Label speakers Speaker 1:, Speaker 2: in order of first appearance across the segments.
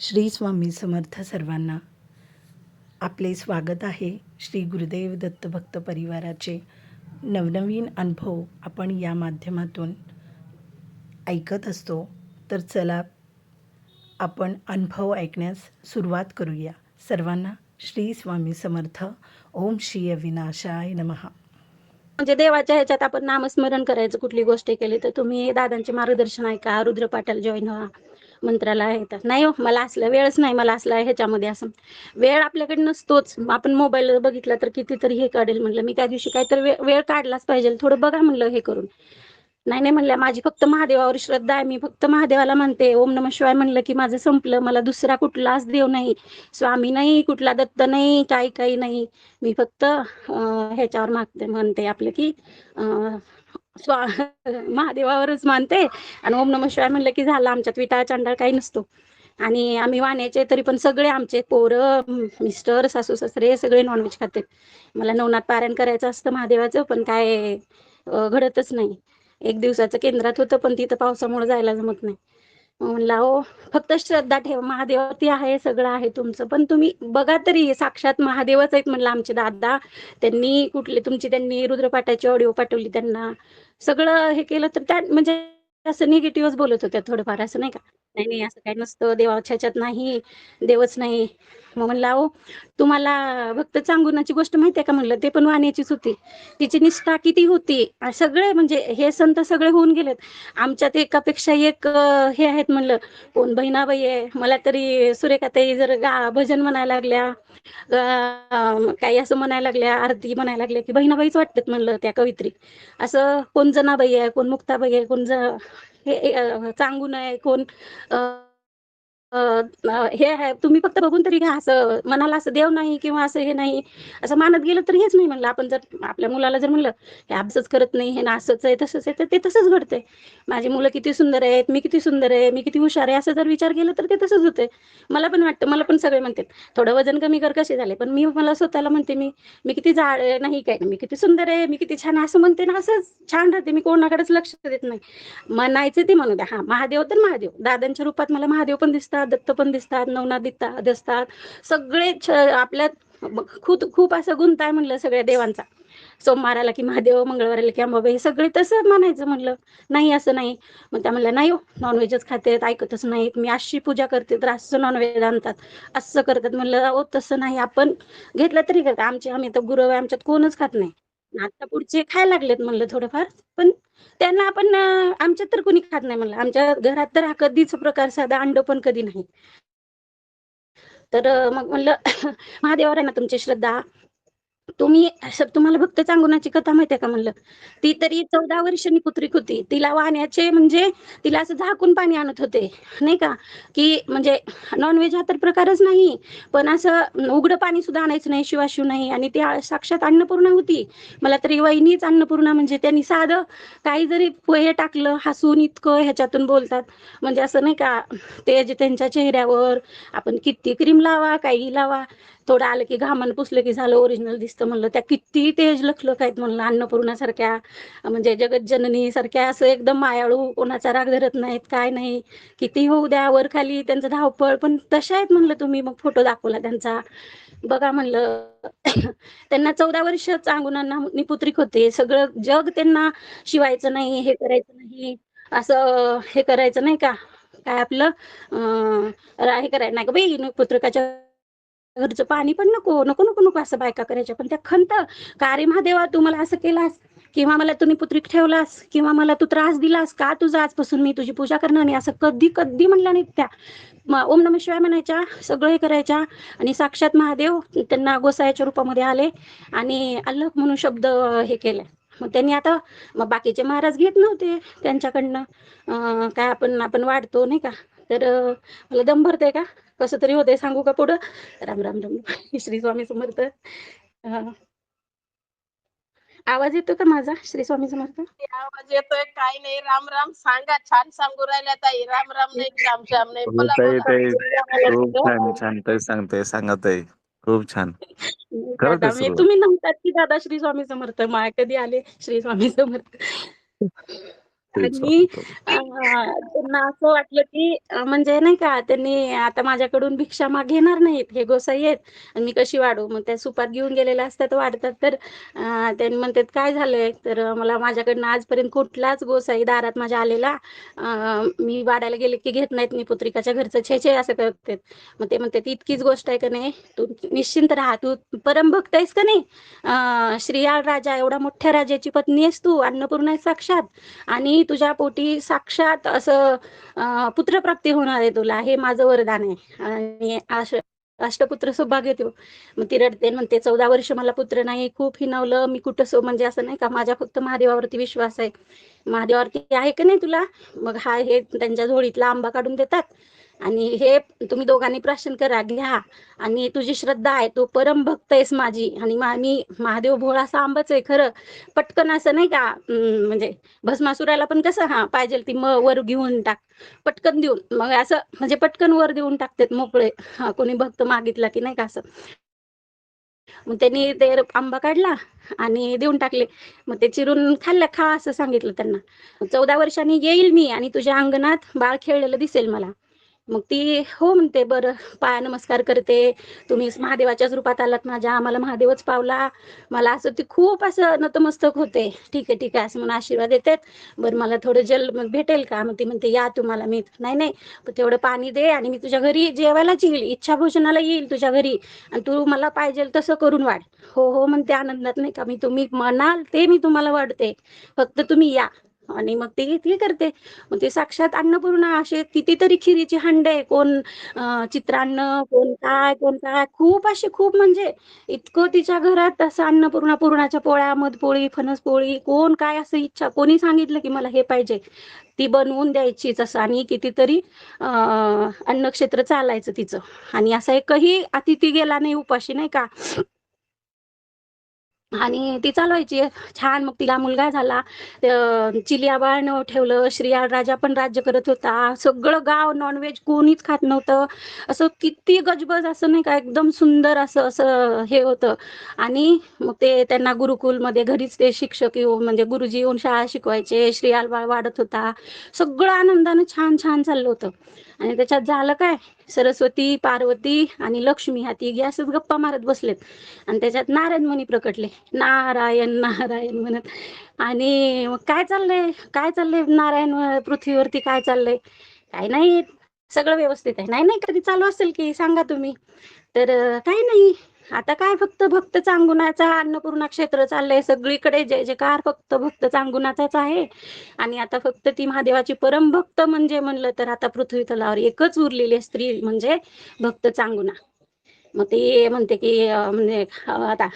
Speaker 1: श्री स्वामी समर्थ सर्वांना. आपले स्वागत आहे. श्री गुरुदेव दत्त भक्त परिवाराचे नवनवीन अनुभव आपण या माध्यमातून ऐकत असतो. तर चला आपण अनुभव ऐकण्यास सुरुवात करूया. सर्वांना श्री स्वामी समर्थ. ओम श्री अविनाशाय नमः.
Speaker 2: म्हणजे देवाच्या ह्याच्यात आपण नामस्मरण करायचं. कुठली गोष्ट केली तर तुम्ही दादांचे मार्गदर्शन ऐका, रुद्रपाठाला जॉईन व्हा, मंत्राला येतात. नाही हो, मला असलं वेळच नाही, मला असला ह्याच्यामध्ये असं वेळ आपल्याकडे नसतोच. आपण मोबाईल बघितला तर कितीतरी हे काढेल. म्हणलं मी त्या दिवशी काहीतरी वेळ काढलाच पाहिजे, थोडं बघा म्हणलं हे करून. नाही नाही म्हणल्या, माझी फक्त महादेवावर श्रद्धा आहे, मी फक्त महादेवाला म्हणते. ओम नमः शिवाय म्हणलं की माझं संपलं. मला दुसरा कुठलाच देव नाही, स्वामी नाही, कुठला दत्त नाही, काही नाही. मी फक्त ह्याच्यावर मागते, म्हणते आपलं की स्वा महादेवावरच मानते. आणि ओम नमः शिवाय म्हणलं की झालं. आमच्यात विटा चांडाळ काही नसतो. आणि आम्ही वाण्याचे तरी पण सगळे आमचे पोरं, मिस्टर, सासू सासरे सगळे नॉनव्हेज खाते. मला नवनाथ पारायण करायचं असतं महादेवाचं, पण काय घडतच नाही. एक दिवसाचं केंद्रात होतं, पण तिथं पावसामुळे जायला जमत नाही. म्हणलं हो, फक्त श्रद्धा ठेवा, महादेवावरती आहे, सगळं आहे तुमचं, पण तुम्ही बघा तरी साक्षात महादेवच आहेत. म्हणलं आमचे दादा, त्यांनी त्यांनी रुद्रपाठाची ऑडिओ पाठवली त्यांना, सगळं हे केलं तर त्या म्हणजे असं निगेटिव्हच बोलत होत्या थोडंफार. असं नाही का, नाही असं काही नसतं, देवाच्या ह्याच्यात नाही, देवच नाही. मग म्हणलं अहो, तुम्हाला भक्त चांगुणाची गोष्ट माहिती आहे का? म्हणलं ते पण वाण्याचीच होती. तिची निष्ठा किती होती. सगळे म्हणजे हे संत सगळे होऊन गेलेत. आमच्यात एकापेक्षा एक हे आहेत. म्हणलं कोण बहिणाबाई आहे. मला तरी सुरेखाताई जर भजन म्हणायला लागल्या, काही असं म्हणायला लागल्या, आरती म्हणायला लागल्या की बहिणाबाईच वाटतात म्हणलं त्या कवित्री. असं कोण जनाबाई आहे, कोण मुक्ताबाई आहे, कोण चांगून आहे, कोण हे आहे. तुम्ही फक्त बघून तरी घ्या. असं मनाला असं देव नाही किंवा असं हे नाही असं मानत गेलं तर हेच नाही. म्हणलं आपण जर आपल्या मुलाला जर म्हणलं हे अभ्यासच करत नाही, हे ना असंच आहे तसंच आहे, तर ते तसंच घडतंय. माझी मुलं किती सुंदर आहेत, मी किती सुंदर आहे, मी किती हुशार आहे, असं जर विचार केला तर ते तसंच होतंय. मला पण वाटतं, मला पण सगळे म्हणतात थोडं वजन कमी कर, कसे झाले, पण मी मला स्वतःला म्हणते मी मी किती जाड नाही काय, मी किती सुंदर आहे, मी किती छान असं म्हणते ना, असंच छान राहते. मी कोणाकडेच लक्ष देत नाही. म्हणायचं ते म्हणू द्या. हा, महादेव तर महादेव, दादांच्या रूपात मला महादेव पण दिसतात, दत्त पण दिसतात, नवनाथ दिसतात. सगळे आपल्यात खूप असं गुंता आहे म्हणलं सगळ्या देवांचा. सोमवाराला की महादेव, मंगळवाराला की अंबाबाई, हे सगळे तसं म्हणायचं. म्हणलं नाही असं नाही. मग त्या म्हणल्या नाही हो, नॉनव्हेजच खातेत, ऐकतच नाहीत. मी अशी पूजा करते तर असं नॉनव्हेज आणतात, असं करतात. म्हणलं हो तसं नाही, आपण घेतलं तरी करतात. आम्ही तर गुरव आहे, आमच्यात कोणच खात नाही. आता पुढचे खायला लागलेत म्हणलं थोडंफार, पण त्यांना आपण आमच्यात तर कोणी खात नाही म्हणलं. आमच्या घरात तर हा कधीच प्रकार, साधा अंड पण कधी नाही. तर मग म्हणलं महादेवावर आहे ना तुमची श्रद्धा, तुम्ही तुम्हाला भक्त चांगुणाची कथा माहिती आहे का? म्हणलं ती तरी 14 वर्षांनी पुत्रिक होती. तिला वाण्याचे म्हणजे तिला असं झाकून पाणी आणत होते, नाही का, की म्हणजे नॉनव्हेज हा तर प्रकारच नाही, पण असं उघडं पाणी सुद्धा आणायचं नाही, शिवाशिव नाही. आणि ती साक्षात अन्नपूर्णा होती. मला तरी वहिनीच अन्नपूर्णा. म्हणजे त्यांनी साधं काही जरी पोहे टाकलं, हसून इतकं ह्याच्यातून बोलतात. म्हणजे असं नाही का, तेज त्यांच्या चेहऱ्यावर. आपण किती क्रीम लावा, काही लावा, थोडं आलं की घामान पुसलं की झालं, ओरिजिनल दिसतं. म्हणलं त्या किती तेज लखलख आहेत म्हणलं, अन्नपूर्णासारख्या, म्हणजे जगज्जननी सारख्या. असं एकदम मायाळू, कोणाचा राग धरत नाहीत, काय नाही. किती होऊ द्या वर खाली त्यांचं धावपळ, पण तशा आहेत म्हणलं. तुम्ही मग फोटो दाखवला त्यांचा, बघा म्हणलं. त्यांना 14 वर्ष चांगुणांना निपुत्रिक होते. सगळं जग त्यांना शिवायचं नाही, हे करायचं नाही, असं हे करायचं नाही का, काय आपलं हे करायचं नाही का बाई, पुत्रकाच्या घरचं पाणी पण नको नको नको नको असं बायका करायच्या. पण त्या खंत का रे महादेवा, तू मला असं केलास, किंवा मला तुम्ही पुत्रिक ठेवलास, किंवा मला तू त्रास दिलास का, तुझं आजपासून मी तुझी पूजा करणार नाही, असं कधी कधी म्हणल्या नाहीत त्या. ओम नमः शिवाय म्हणायच्या, सगळं हे करायच्या. आणि साक्षात महादेव त्यांना गोसायाच्या रूपामध्ये आले आणि अल्लाह म्हणून शब्द हे केले. मग त्यांनी आता, मग बाकीचे महाराज घेत नव्हते त्यांच्याकडनं. काय आपण वाढतो नाही का. तर मला दम भरते का, कसं तरी होतंय, सांगू का पुढं? राम राम राम. श्री स्वामी समर्थ. आवाज येतो का माझा? श्री स्वामी समर्थ.
Speaker 3: आवाज येतोय, काही नाही. राम राम सांगा. छान सांगू राहिल्या ताई. राम राम नाही, श्याम श्याम नाही.
Speaker 4: हो
Speaker 3: बोला
Speaker 4: ताई,
Speaker 3: बोला.
Speaker 4: ताई खूप छान छान ताई सांगते, सांगा ताई, खूप छान. खरंच
Speaker 2: दादा
Speaker 4: आहे
Speaker 2: म्हणजे
Speaker 4: सुरू.
Speaker 2: तुम्ही म्हणतात की दादा श्री स्वामी समर्थ, माय कधी आले श्री स्वामी समर्थ.
Speaker 4: श्री
Speaker 2: आणि
Speaker 4: स्वामी समर्थ.
Speaker 2: त्यांना असं वाटलं की म्हणजे नाही का त्यांनी आता माझ्याकडून भिक्षा घेणार नाहीत हे गोसाई आहेत आणि मी कशी वाढू. मग त्या सुपात घेऊन गेलेल्या असतात वाढतात. तर त्यांनी म्हणतात काय झालंय. तर मला माझ्याकडनं आजपर्यंत कुठलाच गोसाई दारात माझ्या आलेला मी वाढायला गेले की घेत नाहीत. मी पुत्रिकाच्या घरचं छे छे असं करतात. मग ते म्हणतात इतकीच गोष्ट आहे का नाही, तू निश्चिंत राहा, तू परमभक्त आहेस का नाही. श्रीयाळ राजा एवढा मोठ्या राजाची पत्नी आहेस तू, अन्नपूर्णा आहेस साक्षात, आणि तुझ्या पोटी साक्षात असं पुत्रप्राप्ती होणार आहे तुला, हे माझं वरदान आहे. आणि अष्टपुत्र सौभाग्य देव. मग ती रडते म्हणते 14 वर्ष मला पुत्र नाही, खूप हिनवलं मी कुठं म्हणजे असं नाही का, माझ्या फक्त महादेवावरती विश्वास आहे. महादेवावरती आहे का नाही तुला. मग हे त्यांच्या झोळीतला आंबा काढून देतात आणि हे तुम्ही दोघांनी प्राशन करा घ्या, आणि तुझी श्रद्धा आहे, तू परम भक्त आहेस माझी, आणि मी महादेव भोळा असा आंबाच आहे खरं. पटकन असं नाही का म्हणजे भस्मासुराला पण कसं पाहिजे ती वर घेऊन टाक, पटकन देऊन, मग असं म्हणजे पटकन वर देऊन टाकतात मोकळे. कोणी भक्त मागितला की नाही का असं. मग त्यांनी ते आंबा काढला आणि देऊन टाकले. मग ते चिरून खा असं सांगितलं त्यांना. 14 वर्षांनी येईल मी आणि तुझ्या अंगणात बाळ खेळलेलं दिसेल मला. मग ती हो म्हणते, बरं पाय नमस्कार करते, तुम्ही महादेवाच्याच रूपात आलात माझ्या, आम्हाला महादेवच पावला, मला असं ती खूप असं नतमस्तक होते. ठीक आहे असं म्हणून आशीर्वाद देतात. बरं मला थोडं जल भेटेल का. मग ती म्हणते या तुम्हाला मी नाही तेवढं पाणी दे आणि मी तुझ्या घरी जेवायलाच येईल, इच्छा भोजनाला येईल तुझ्या घरी, आणि तू मला पाहिजे तसं करून वाढ. हो म्हणते आनंदात नाही का, मी तुम्ही म्हणाल ते मी तुम्हाला वाढते, फक्त तुम्ही या. आणि मग ती करते. मग ते साक्षात अन्नपूर्णा. असे कितीतरी खिरीची हंडे, कोण चित्रान्न, कोण काय खूप म्हणजे इतकं तिच्या घरात असं अन्नपूर्णा, पुरणाच्या पोळ्या, मधपोळी, फणसपोळी, कोण काय असं इच्छा, कोणी सांगितलं की मला हे पाहिजे ती बनवून द्यायचीच असं. आणि कितीतरी अन्नक्षेत्र चालायचं तिचं. आणि असा एकही अतिथी गेला नाही उपाशी नाही का, आणि ती चालवायची छान. मग तिला मुलगा झाला, चिलिया बाळ ठेवलं. श्रीयाळ राजा पण राज्य करत होता. सगळं गाव नॉनव्हेज कोणीच खात नव्हतं. असं किती गजबज असं नाही का, एकदम सुंदर असं असं हे होतं. आणि मग ते त्यांना गुरुकुलमध्ये घरीच ते शिक्षक येऊन म्हणजे गुरुजी येऊन शाळा शिकवायचे. श्रीयाळ बाळ वाढत होता. सगळं आनंदानं छान चाललं होतं. आणि त्याच्यात झालं काय, सरस्वती, पार्वती आणि लक्ष्मी ह्या तिघी असंच गप्पा मारत बसलेत. आणि त्याच्यात नारायण मुनी प्रकटले, नारायण म्हणत. आणि मग काय चाललंय नारायण पृथ्वीवरती काय चाललंय. काय नाही, सगळं व्यवस्थित आहे. नाही कधी चालू असेल की सांगा तुम्ही. तर काही नाही, आता काय फक्त भक्त चांगुणाचा अन्नपूर्णा क्षेत्र चाललंय सगळीकडे, जय जयकार फक्त भक्त चांगुणाचाच आहे. आणि आता फक्त ती महादेवाची परम भक्त म्हणजे म्हणलं तर आता पृथ्वी तलावर एकच उरलेली स्त्री म्हणजे भक्त चांगुणा. मग ते म्हणते की म्हणजे आता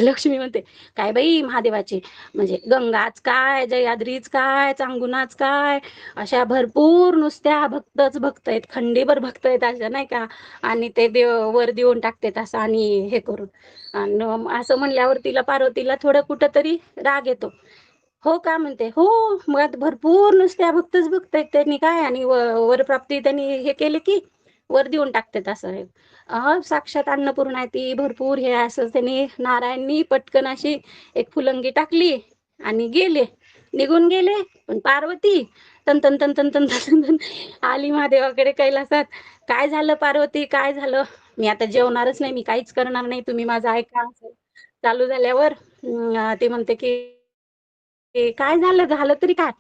Speaker 2: लक्ष्मी म्हणते, काय बाई महादेवाची म्हणजे गंगाच काय, जयाद्रीच काय, चांगुणाच काय, अशा भरपूर नुसत्या भक्त आहेत, खंडीभर भक्त आहेत अशा नाही का. आणि ते वर देऊन टाकतात असं आणि हे करून. आणि असं म्हणल्यावर तिला पार्वतीला थोडं कुठं तरी राग येतो. हो का म्हणते, हो मग भरपूर नुसत्या भक्त आहेत त्यांनी काय, आणि वरप्राप्ती त्यांनी हे केले की वर देऊन टाकतात असं. साक्षात अन्नपूर्णा आहे ती, भरपूर हे असं. त्यांनी नारायणनी पटकन अशी एक फुलंगी टाकली आणि निघून गेले. पण पार्वती तन तन तन तन तन तन तन आली महादेवाकडे कैलासात. काय झालं पार्वती, काय झालं. मी आता जेवणारच नाही, मी काहीच करणार नाही, तुम्ही माझं ऐका. चालू झाल्यावर ते म्हणते की काय झालं तरी काय.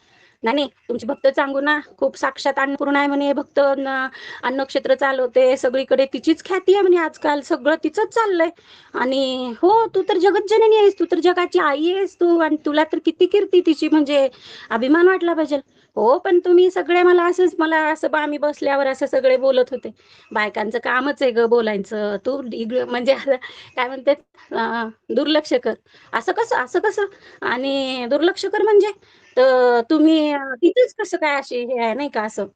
Speaker 2: नाही तुमची भक्त चांगुणा खूप साक्षात अन्नपूर्णा आहे म्हणे, भक्त अन्नक्षेत्र चालवते सगळीकडे, तिचीच ख्याती आहे म्हणे, आजकाल सगळं तिचंच चाललंय. आणि हो तू तर जगज्जननी आहेस, तू तर जगाची आई आहेस तू, आणि तुला तर किती कीर्ती तिची, म्हणजे अभिमान वाटला पाहिजे. हो पण तुम्ही सगळे मला असं आम्ही बसल्यावर असं सगळे बोलत होते. बायकांचं कामच आहे ग बोलायचं, तू म्हणजे काय म्हणते दुर्लक्ष कर. असं कसं आणि दुर्लक्ष कर म्हणजे, तर तुम्ही तिथेच कसं काय अशी हे आहे नाही का असं.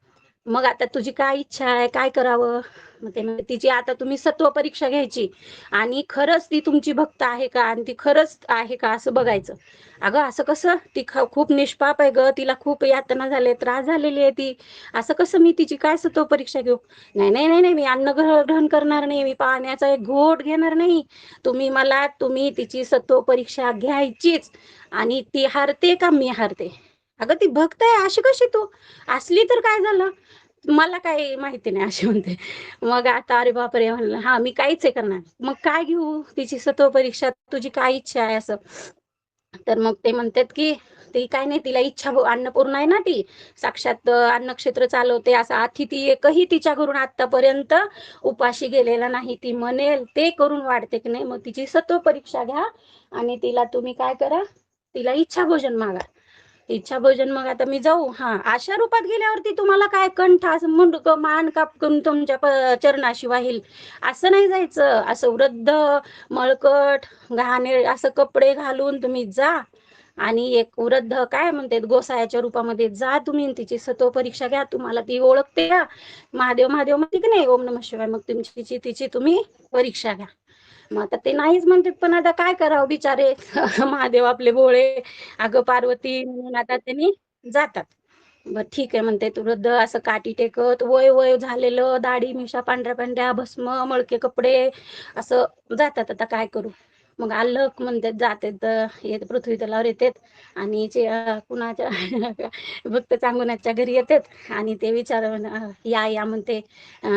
Speaker 2: मग आता तुझी काय इच्छा आहे, काय करावं. मग ते तिची आता तुम्ही सत्व परीक्षा घ्यायची आणि खरंच ती तुमची भक्त आहे का, आणि ती खरंच आहे का असं बघायचं. अगं असं कसं, ती खूप निष्पाप आहे ग, तिला खूप यातना झाले, त्रास झालेली आहे ती, असं कसं मी तिची काय सत्व परीक्षा घेऊ. नाही मी अन्न ग्रहण करणार नाही, मी पाण्याचा एक घोट घेणार नाही. तुम्ही तिची सत्व परीक्षा घ्यायचीच, आणि ती हारते का मी हारते, अगं ती भक्त आहे, अशी कशी तू असली तर काय झालं, मला काही माहिती नाही अशी म्हणते. मग आता अरे बापरे म्हणलं हा मी काहीच हे करणार, मग काय घेऊ तिची सत्व परीक्षा, तुझी काय इच्छा आहे असं. तर मग ते म्हणतात की ती काय नाही, तिला इच्छा अन्नपूर्णा आहे ना, ती साक्षात अन्नक्षेत्र चालवते, असं अतिथी एकही तिच्या घरून आतापर्यंत उपाशी गेलेला नाही. ती म्हणेल ते करून वाढते की नाही. मग तिची सत्व परीक्षा घ्या आणि तिला तुम्ही काय करा, तिला इच्छा भोजन मागा. इच्छा भोजन मग आता मी जाऊ, हा अशा रूपात गेल्यावरती तुम्हाला काय कंठ असं मुंडक मान कापून तुमच्या चरणाशी वाहील, असं नाही जायचं. असं वृद्ध मळकट घाणे असं कपडे घालून तुम्ही जा आणि एक वृद्ध काय म्हणतात गोसायाच्या रूपामध्ये जा तुम्ही, तिची सत्व परीक्षा घ्या. तुम्हाला ती ओळखते का, महादेव महादेव म्हणते की नाही, ओम नमः शिवाय, मग तुमची तिची तुम्ही परीक्षा घ्या. मग आता ते नाहीच म्हणतात, पण आता काय करावं बिचारे महादेव आपले भोळे. अगं पार्वती म्हणून आता त्यांनी जातात. बर ठीक आहे म्हणते, तू वृद्ध असं काठी टेकत वय वय झालेलं, दाढी मिशा पांढऱ्या पांढऱ्या, भस्म मळके कपडे असं जातात. आता काय करू, मग आल्लक म्हणतात जाते तर येत पृथ्वी तलावर येतात आणि कुणाच्या भक्त चांगुनाच्या घरी येतात आणि ते विचार या या म्हणते.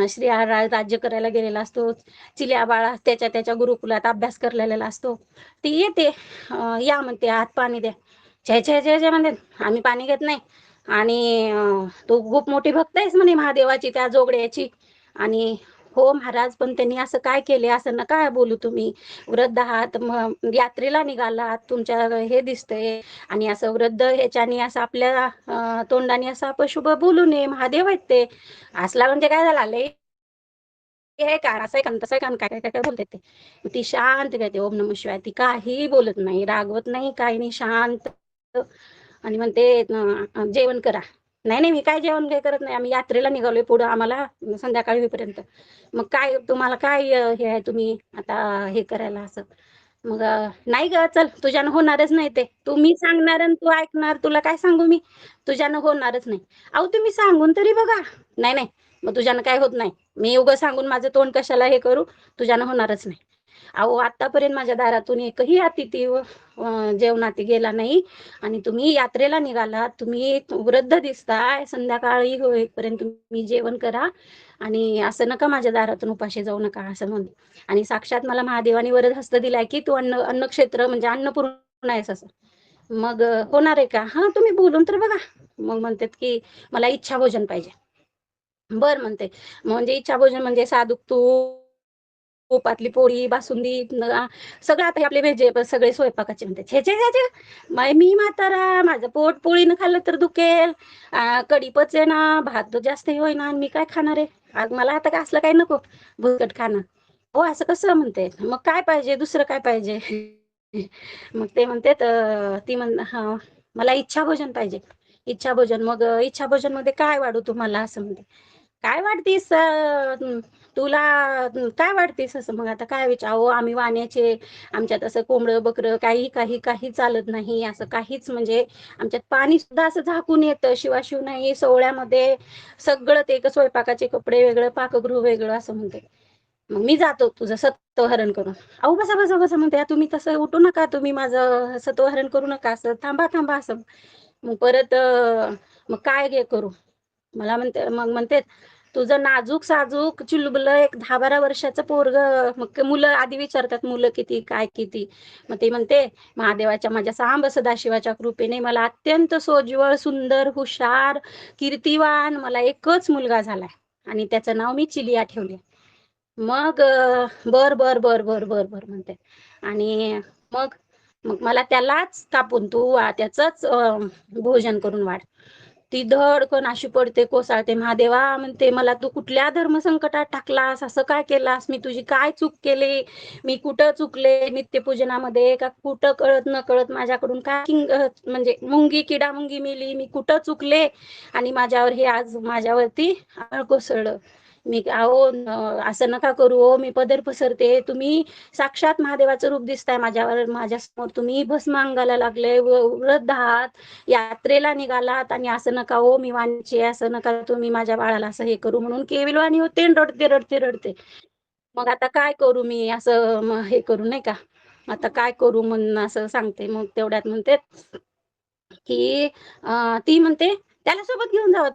Speaker 2: श्रीहर राज्य करायला गेलेला असतो, चिल्या बाळा त्याच्या त्याच्या गुरुकुलात अभ्यास करलेला असतो. ती येते, या म्हणते हात पाणी द्या. छे छे छे छे म्हणते, आम्ही पाणी घेत नाही आणि तू खूप मोठी भक्त आहेस म्हणे महादेवाची त्या जोगड्याची. आणि हो महाराज, पण त्यांनी असं काय केले, असं नका बोलू तुम्ही. वृद्ध आहात, यात्रेला निघालात, तुमच्या हे दिसतंय आणि असं वृद्ध ह्याच्यानी असं आपल्या तोंडाने असं अपशुभ बोलू नये, महादेव आहेत ते. असला म्हणजे काय झाला लय हे का असं आहे, तसं काय काय काय काय बोलते ते. ती शांत घेते ओम नमः शिवाय, ती काही बोलत नाही, रागवत नाही, काही नाही, शांत. आणि म्हणते जेवण करा. नाही नाही मी काय जेवण काय करत नाही, आम्ही यात्रेला निघालोय, पुढं आम्हाला संध्याकाळी होईपर्यंत. मग काय तुम्हाला काय हे आहे, तुम्ही आता हे करायला असं. मग नाही ग चल, तुझ्यानं होणारच नाही ते, तू मी सांगणार आणि तू ऐकणार, तुला काय सांगू मी, तुझ्यानं होणारच नाही. अहो तुम्ही सांगून तरी बघा. नाही नाही, मग तुझ्यानं काय होत नाही, मी उगं सांगून माझं तोंड कशाला हे करू, तुझ्यानं होणारच नाही. अहो आतापर्यंत माझ्या दारातून एकही अतिथी जेवणात गेला नाही आणि तुम्ही यात्रेला निघालात, तुम्ही वृद्ध दिसताय, संध्याकाळी होईपर्यंत तुम्ही जेवण करा आणि असं नका माझ्या दारातून उपाशी जाऊ नका असं म्हणते. आणि साक्षात मला महादेवाने वरद हस्त दिलाय की तू अन्नक्षेत्र म्हणजे अन्नपूर्ण आहेस असं. मग होणार आहे का, हा तुम्ही बोलून तर बघा. मग म्हणतात की मला इच्छा भोजन पाहिजे. बर म्हणते, म्हणजे इच्छा भोजन म्हणजे साधूक तुपातली पोळी, बासुंदी, सगळं आता हे आपले व्हेज सगळे स्वयंपाकाचे म्हणते. छे छे छे छे, मी म्हातारा, माझं पोट पोळीनं खाल्लं तर दुखेल, कढी पचेना, भात जास्त हे होईना, मी काय खाणार आहे, आज मला आता काय असलं काही नको भुरकट खाणं. हो असं कसं म्हणते, मग काय पाहिजे, दुसरं काय पाहिजे. मग ते म्हणते ती हा मला इच्छा भोजन पाहिजे. इच्छा भोजन, मग इच्छा भोजन मध्ये काय वाढू तुम्हाला असं म्हणते. काय वाढतीस तुला, काय वाढतीस असं. मग आता काय विचार, आम्ही वाण्याचे, आमच्यात असं कोंबडं बकरं काही काही काही चालत नाही, असं काहीच म्हणजे आमच्यात पाणी सुद्धा असं झाकून येतं, शिवाशिव नाही, सोहळ्यामध्ये सगळं ते स्वयंपाकाचे कपडे वेगळं, पाकगृह वेगळं असं म्हणते. मग मी जातो तुझं सत्वहरण करून. अहो बसा बसा बसा म्हणते, तुम्ही तसं उठू नका, तुम्ही माझं सत्वहरण करू नका, असं थांबा थांबा असं. मग परत मग काय करू, मला म्हणते, मग म्हणते तुझं नाजूक साजूक चुलबुलं एक 10-12 वर्षाचं पोरग. मग मुलं आधी विचारतात मुलं किती काय किती. मग ते म्हणते महादेवाच्या माझ्या सांब सदाशिवाच्या कृपेने मला अत्यंत सोज्वळ, सुंदर, हुशार, कीर्तिवान मला एकच मुलगा झालाय आणि त्याचं नाव मी चिलिया ठेवले. मग बर बर बर बर बर बर म्हणते. आणि मग मग मला त्यालाच कापून तू त्याचंच भोजन करून वाढ. ती धडकन अशी पडते, कोसळते. महादेवा म्हणते, मला तू कुठल्या धर्मसंकटात टाकलास, असं काय केलास, मी तुझी काय चूक केली, मी कुठं चुकले नित्यपूजनामध्ये, का कुठं कळत न कळत माझ्याकडून काय म्हणजे मुंगी किडा मुंगी मेली, मी कुठं चुकले आणि माझ्यावर हे आज माझ्यावरती कोसळलं. मी अहो असं नका करू, मी पदर पसरते, तुम्ही साक्षात महादेवाचं रूप दिसताय माझ्यावर, माझ्यासमोर तुम्ही भस्म अंगाला लागले, वृद्ध आहात, यात्रेला निघालात आणि असं नका हो, मी वाणीचे, असं नका तुम्ही माझ्या बाळाला असं हे करू. म्हणून केविलवाणी होते, रडते रडते रडते. मग आता काय करू मी, असं हे करू नाही का, आता काय करू म्हणून असं सांगते. मग तेवढ्यात म्हणते की ती म्हणते, "त्याला सोबत घेऊन जावा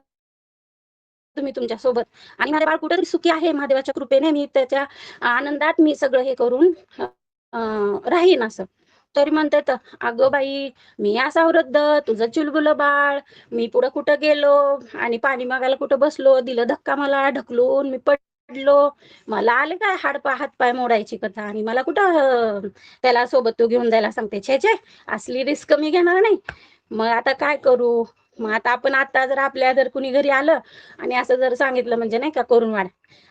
Speaker 2: तुम्ही तुमच्या सोबत आणि माझे बाळ कुठेतरी सुखी आहे महादेवाच्या कृपेने. मी त्याच्या आनंदात मी सगळं हे करून अ, राहीन असं." तरी म्हणतात, "अगं बाई, मी असा वृद्ध, तुझं चुलबुलं बाळ, मी पुढं कुठं गेलो आणि पाणी मागायला कुठं बसलो, दिलं धक्का मला ढकलून, मी पडलो. मला आले काय हातपाय मोडायची कथा आणि मला कुठं त्याला सोबत तू घेऊन जायला सांगते. छे छे, असली रिस्क मी घेणार नाही. मग आता काय करू?" मग आता जर आपल्या जर कुणी घरी आलं आणि असं जर सांगितलं म्हणजे नाही का करून वाढ,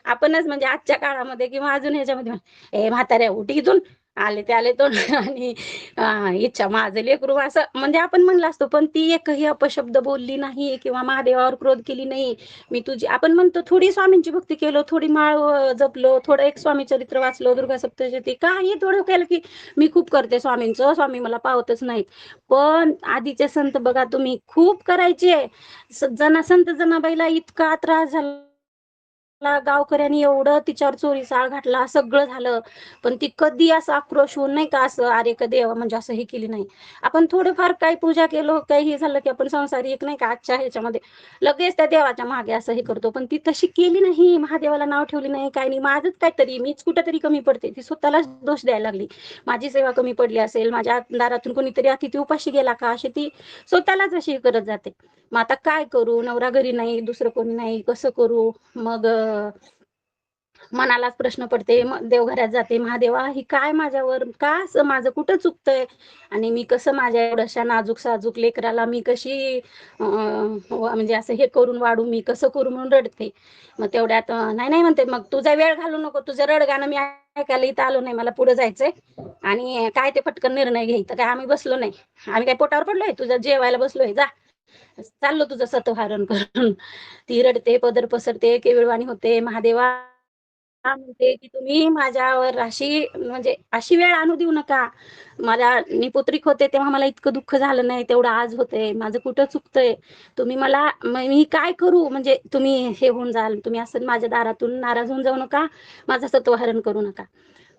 Speaker 2: आपणच म्हणजे आजच्या काळामध्ये किंवा अजून ह्याच्यामध्ये "ए म्हाताऱ्या उठ इथून, आले ते आले तो" आणि इच्छा माझं लेकरू असं म्हणजे आपण म्हणलं असतो. पण ती एकही अपशब्द बोलली नाही किंवा महादेवावर क्रोध केली नाही. मी तुझी आपण म्हणतो थोडी स्वामींची भक्ती केलो, थोडी माळ जपलो, थोडं एक स्वामी चरित्र वाचलो, दुर्गा सप्तशती काही थोडं केलं की मी खूप करते स्वामींचं, स्वामी मला पावतच नाहीत. पण आधीचे संत बघा तुम्ही खूप करायचे. संत जनाबाईला इतका त्रास झाला, गावकऱ्यांनी एवढं तिच्यावर चोरीचा आळ घातला, सगळं झालं. पण ती कधी असं आक्रोश होऊन नाही का असं "अरे का देवा" म्हणजे असं हे केली नाही. आपण थोडंफार काही पूजा केलं, काही हे झालं की आपण संसारी एक नाही का आजच्या ह्याच्यामध्ये लगेच त्या देवाच्या मागे असं हे करतो. पण ती तशी केली नाही. महादेवाला नाव ठेवली नाही, काही नाही. माझंच काहीतरी, मीच कुठेतरी कमी पडते. ती स्वतःलाच दोष द्यायला लागली. माझी सेवा कमी पडली असेल, माझ्या दारातून कोणीतरी अतिथी उपाशी गेला का, अशी ती स्वतःलाच अशी करत जाते. मग आता काय करू? नवरा घरी नाही, दुसरं कोणी नाही, कसं करू? मग मनालाच प्रश्न पडते. मग देवघरात जाते, "महादेवा, ही काय माझ्यावर? का असं माझं कुठं चुकतंय? आणि मी कसं माझ्या एवढ्याशा नाजूक-साजूक लेकराला मी कशी म्हणजे असं हे करून वाढू, मी कसं करू?" म्हणून रडते. मग तेवढ्यात "नाही, नाही" म्हणते, "मग तुझा वेळ घालवू नको. तुझं रडगाणं मी ऐकायला इथं आलो नाही. मला पुढे जायचंय आणि काय ते पटकन निर्णय घे. इथं काय आम्ही बसलो नाही. आम्ही काय पोटावर पडलोय? तुझं जेवायला बसलोय. जा. चाललो तुझं सतहरण करून." ती रडते, पदर पसरते, केविलवाणी होते. "महादेवा" म्हणते, की "तुम्ही माझ्यावर अशी म्हणजे अशी वेळ आणू देऊ नका. मला मी पुत्रिक होते तेव्हा मला इतकं दुःख झालं नाही, तेवढं आज होतंय. माझं कुठं चुकतंय? तुम्ही मला मी काय करू? म्हणजे तुम्ही हे होऊन जाल, तुम्ही असं माझ्या दारातून नाराज होऊन जाऊ नका. माझं सत्वहरण करू नका."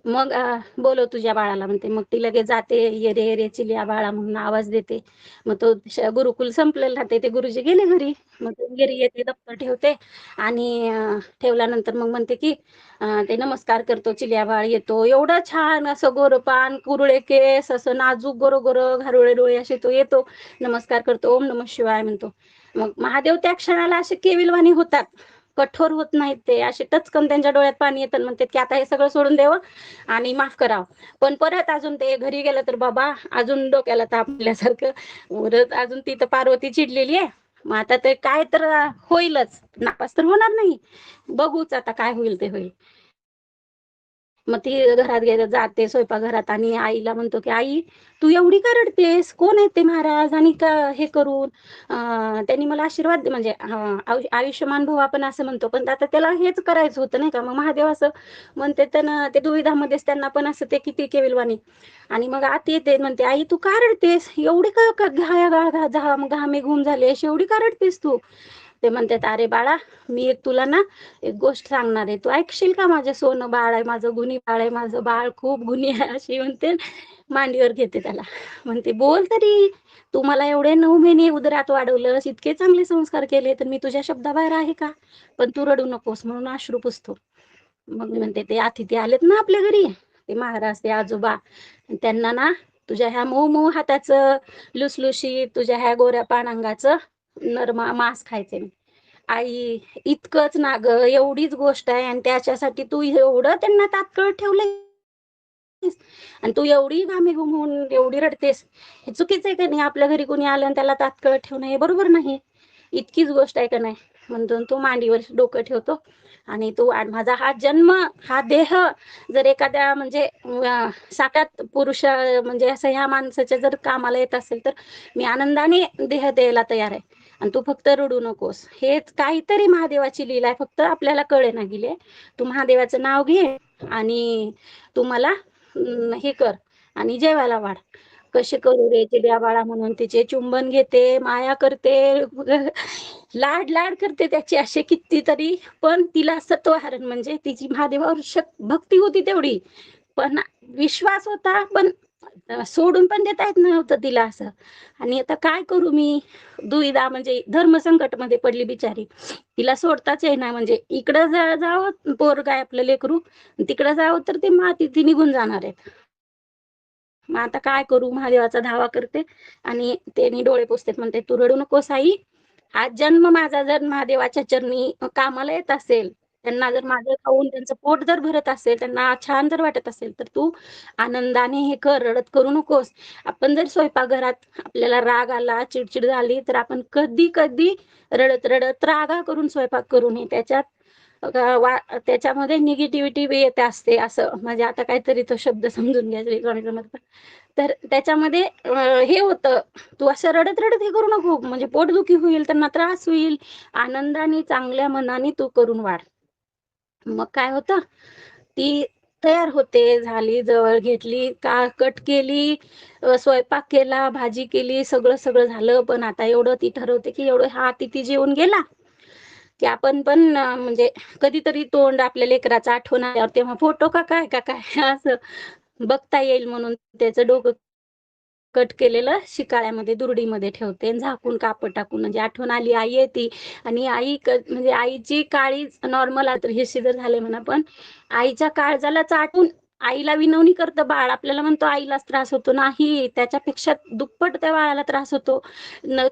Speaker 2: मग "बोलव तुझ्या बाळाला" म्हणते. मग ती लगेच जाते. "ये रे, ये रे चिलिया बाळा" म्हणून आवाज देते. मग तो गुरुकुल संपलेलं राहते. ते गुरुजी गेले घरी. मग ती घरी येते, दप्तर ठेवते आणि ठेवल्यानंतर मग म्हणते, की ते नमस्कार करतो. चिलिया बाळ येतो. एवढं छान असं गोरपान, कुरळे केस, असं नाजूक गोरं-गोरं, घारोळे डोळे असे तो येतो. नमस्कार करतो. ओम नमः शिवाय म्हणतो. मग महादेव त्या क्षणाला असे केविलवाणी होतात. कठोर होत नाहीत ते. असे टचकन त्यांच्या डोळ्यात पाणी येतं आणि म्हणतात, की "आता हे सगळं सोडून द्यावं आणि माफ करावं." पण परत अजून ते घरी गेलं तर बाबा अजून डोक्याला ताप आल्यासारखं. परत अजून तिथं पार्वती चिडलेली आहे. मग आता ते काय तर होईलच. नापास तर होणार नाही. बघूच आता काय होईल ते होईल. मग ती घरात गेलं जाते स्वयंपाकघरात आणि आईला म्हणतो, की "आई, तू एवढी का रडतेस? कोण आहेत ते महाराज आणि का हे करून त्यांनी मला आशीर्वाद म्हणजे आयुष्यमान भव आपण असं म्हणतो. पण आता त्याला हेच करायचं होतं नाही का?" मग महादेव असं म्हणते त्यानं ते दुविधामध्येच त्यांना पण असं ते किती केविलवाणी आणि मग आत येते म्हणते, "आई, तू का रडतेस? एवढी का का घामे घूम झाली अशी एवढी का रडतेस तू?" ते म्हणतात, "अरे बाळा, मी एक तुला ना एक गोष्ट सांगणार आहे. तू ऐकशील का? माझं सोनं बाळ आहे, माझं गुणी बाळ आहे, माझं बाळ खूप गुणी आहे." अशी म्हणते. मांडीवर घेते त्याला. म्हणते, "बोल तरी. तू मला एवढे 9 महिने उदरात वाढवलंस, इतके चांगले संस्कार केले, तर मी तुझ्या शब्दाबाहेर आहे का? पण तू रडू नकोस." म्हणून अश्रू पुसतो. मग मी म्हणते, "ते अतिथी आलेत ना आपल्या घरी, ते महाराज, ते आजोबा, त्यांना ना तुझ्या ह्या मऊ-मऊ हाताचं, लुसलुशीत, तुझ्या ह्या गोऱ्या पान अंगाचं मांस खायचंय." आई, इतकंच ना गं, एवढीच गोष्ट आहे आणि त्याच्यासाठी तू एवढं त्यांना तात्काळ ठेवलंयस आणि तू एवढी घामी घुमून एवढी रडतेस. हे चुकीचं आहे का नाही? आपल्या घरी कोणी आलं आणि त्याला तात्काळ ठेवणं हे बरोबर नाही. इतकीच गोष्ट आहे का नाही? म्हणून तो मांडीवर डोकं ठेवतो आणि तो माझा हा जन्म, हा देह जर एखाद्या म्हणजे साक्षात पुरुष म्हणजे असं ह्या माणसाच्या जर कामाला येत असेल, तर मी आनंदाने देह द्यायला तयार आहे. आणि तू फक्त रडू नकोस. हेच काहीतरी महादेवाची लीला आहे. फक्त आपल्याला कळेना गेली. तू महादेवाचं नाव घे आणि तू मला हे कर आणि जेवायला वाढ. कसे करू रे चिडिया बाळा म्हणून तिचे चुंबन घेते, माया करते, लाड-लाड करते त्याची असे कितीतरी. पण तिला सत्वहरण म्हणजे तिची महादेवावर भक्ती होती तेवढी. पण विश्वास होता, पण सोडून पण देता येत नव्हतं तिला असं. आणि आता काय करू मी? दुविधा म्हणजे धर्मसंकटमध्ये पडली बिचारी. तिला सोडताच येईना, म्हणजे इकडं जावं पोरगं आहे आपलं लेकरू, तिकडं जावं तर ते मातीत निघून जाणार आहेत. मग आता काय करू? महादेवाचा धावा करते आणि त्यांनी डोळे पुसतात, म्हणते, "तू रडू नकोस आई. हा जन्म माझा जर महादेवाच्या चरणी कामाला येत असेल, त्यांना जर माझं खाऊन त्यांचं पोट जर भरत असेल, त्यांना छान जर वाटत असेल, तर तू आनंदाने हे कर, रडत करू नकोस." आपण जर स्वयंपाकघरात आपल्याला राग आला, चिडचिड झाली, तर आपण कधी-कधी रडत-रडत रागा करून स्वयंपाक करू नये. त्याच्यामध्ये निगेटिव्हिटी येते असते, असं म्हणजे आता काहीतरी तो शब्द समजून घ्या श्री स्वामी समर्थ. तर त्याच्यामध्ये हे होतं, तू असं रडत-रडत हे करू नको, म्हणजे पोटदुखी होईल, त्यांना त्रास होईल. आनंदाने, चांगल्या मनाने तू करून वाढ. मग काय होतं, ती तयार होते, झाली, जवळ घेतली, कट केली, स्वयंपाक केला, भाजी केली, सगळं झालं. पण आता एवढं ती ठरवते, की एवढं हा अतिथी जेवून गेला, की आपण पण म्हणजे कधीतरी तोंड आपल्या लेकराचं आठवण आल्यावर तेव्हा फोटो का काय असं बघता येईल म्हणून त्याचं डोकं कट केलेलं शिकाळ्यामध्ये, दुरडीमध्ये ठेवते आणि झाकून कापड टाकून, म्हणजे आठवण आली, आई येते. आणि म्हणजे आईची काळीज नॉर्मल तर हे शिजर झाले म्हणा, पण आईच्या काळजाला चाटून आईला विनवणी करतं बाळ. आपल्याला म्हणतो आईलाच त्रास होतो, नाही, त्याच्यापेक्षा दुप्पट त्या बाळाला त्रास होतो.